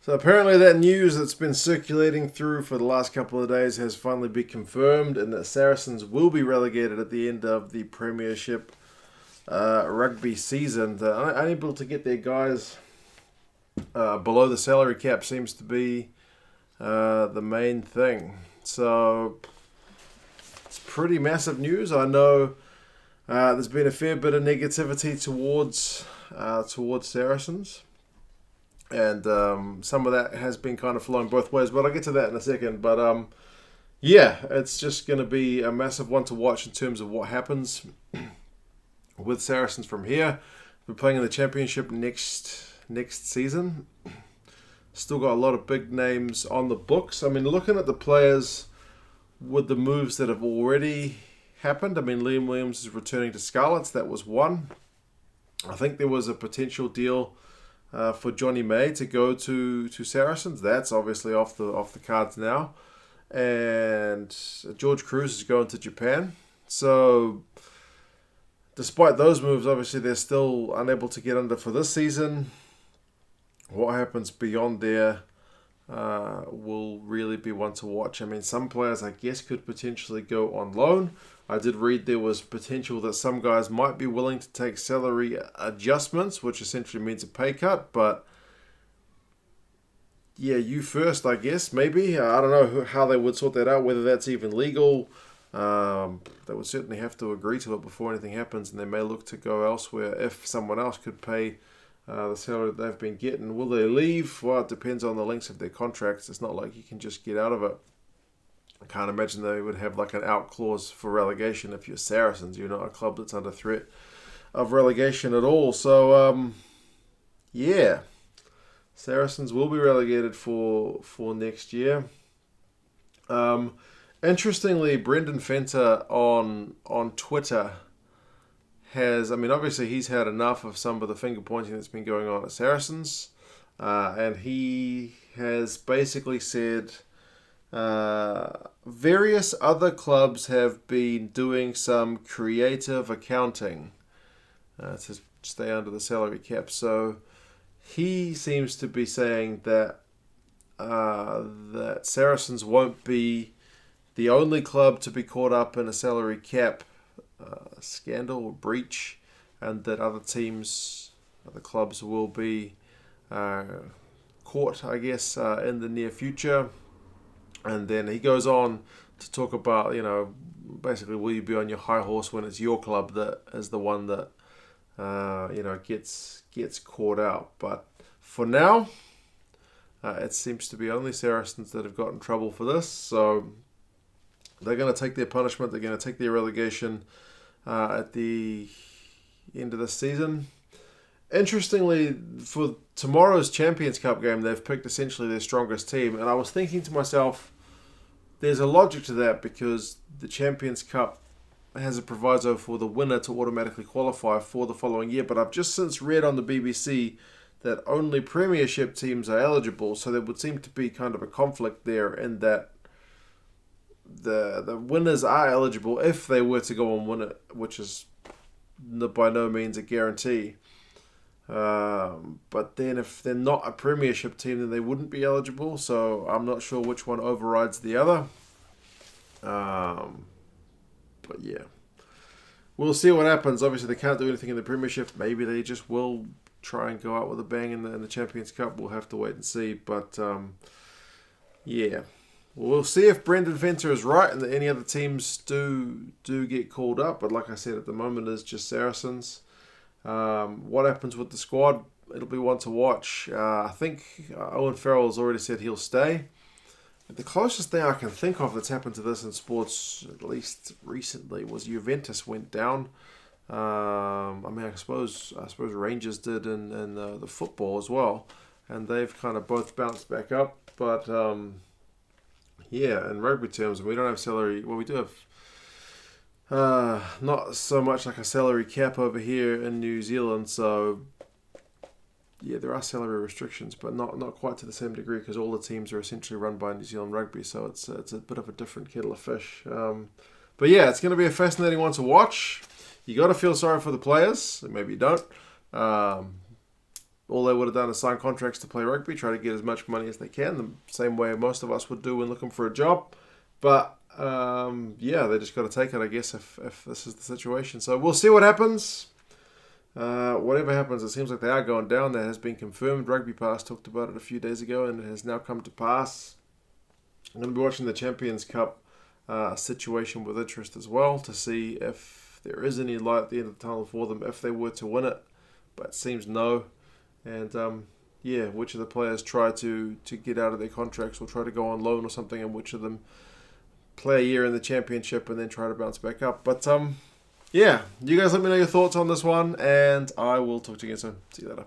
So apparently that news that's been circulating through for the last couple of days has finally been confirmed, and that Saracens will be relegated at the end of the Premiership rugby season. They're unable to get their guys below the salary cap seems to be the main thing. So it's pretty massive news. I know there's been a fair bit of negativity towards Saracens. And some of that has been kind of flowing both ways, but I'll get to that in a second. But yeah, it's just going to be a massive one to watch in terms of what happens with Saracens from here. We're playing in the Championship next season. Still got a lot of big names on the books. I mean, looking at the players with the moves that have already happened, I mean, Liam Williams is returning to Scarlets. That was one. I think there was a potential deal for Johnny May to go to Saracens. That's obviously off the cards now. And George Cruz is going to Japan. So despite those moves, obviously they're still unable to get under for this season. What happens beyond there will really be one to watch. I mean, some players, I guess, could potentially go on loan. I did read there was potential that some guys might be willing to take salary adjustments, which essentially means a pay cut. But yeah, you first, I guess, maybe. I don't know how they would sort that out, whether that's even legal. They would certainly have to agree to it before anything happens, and they may look to go elsewhere if someone else could pay the salary that they've been getting. Will they leave? Well, it depends on the lengths of their contracts. It's not like you can just get out of it. I can't imagine they would have like an out clause for relegation if you're Saracens. You're not a club that's under threat of relegation at all. So, yeah, Saracens will be relegated for next year. Interestingly, Brendan Fenter on Twitter has, I mean, obviously he's had enough of some of the finger pointing that's been going on at Saracens, and he has basically said various other clubs have been doing some creative accounting to stay under the salary cap. So he seems to be saying that that Saracens won't be the only club to be caught up in a salary cap scandal or breach, and that other teams, other clubs will be caught, I guess, in the near future. And then he goes on to talk about, basically, will you be on your high horse when it's your club that is the one that, gets caught out. But for now, it seems to be only Saracens that have got in trouble for this. So they're going to take their punishment. They're going to take their relegation at the end of the season. Interestingly, for tomorrow's Champions Cup game, they've picked essentially their strongest team. And I was thinking to myself, there's a logic to that because the Champions Cup has a proviso for the winner to automatically qualify for the following year. But I've just since read on the BBC that only Premiership teams are eligible. So there would seem to be kind of a conflict there in that the winners are eligible if they were to go and win it, which is by no means a guarantee. But then if they're not a Premiership team, then they wouldn't be eligible. So I'm not sure which one overrides the other. But yeah, we'll see what happens. Obviously, they can't do anything in the Premiership. Maybe they just will try and go out with a bang in the Champions Cup. We'll have to wait and see. But yeah, we'll see if Brendan Fenter is right and that any other teams do get called up. But like I said, at the moment, it's just Saracens. What happens with the squad, it'll be one to watch. I think Owen Farrell has already said he'll stay. The closest thing I can think of that's happened to this in sports, at least recently, was Juventus went down. I suppose Rangers did in the football as well, and they've kind of both bounced back up. But yeah, in rugby terms, we don't have salary. Well, we do have. Not so much like a salary cap over here in New Zealand, so yeah, there are salary restrictions, but not quite to the same degree because all the teams are essentially run by New Zealand Rugby, so it's a bit of a different kettle of fish. But yeah, it's going to be a fascinating one to watch. You got to feel sorry for the players, maybe you don't. all they would have done is sign contracts to play rugby, try to get as much money as they can, the same way most of us would do when looking for a job. But they just got to take it, I guess, if this is the situation. So we'll see what happens. Whatever happens, it seems like they are going down. That has been confirmed. Rugby Pass talked about it a few days ago, and it has now come to pass. I'm going to be watching the Champions Cup situation with interest as well to see if there is any light at the end of the tunnel for them if they were to win it. But it seems no. And which of the players try to get out of their contracts or try to go on loan or something, and which of them play a year in the Championship and then try to bounce back up. But you guys let me know your thoughts on this one, and I will talk to you again soon. See you later.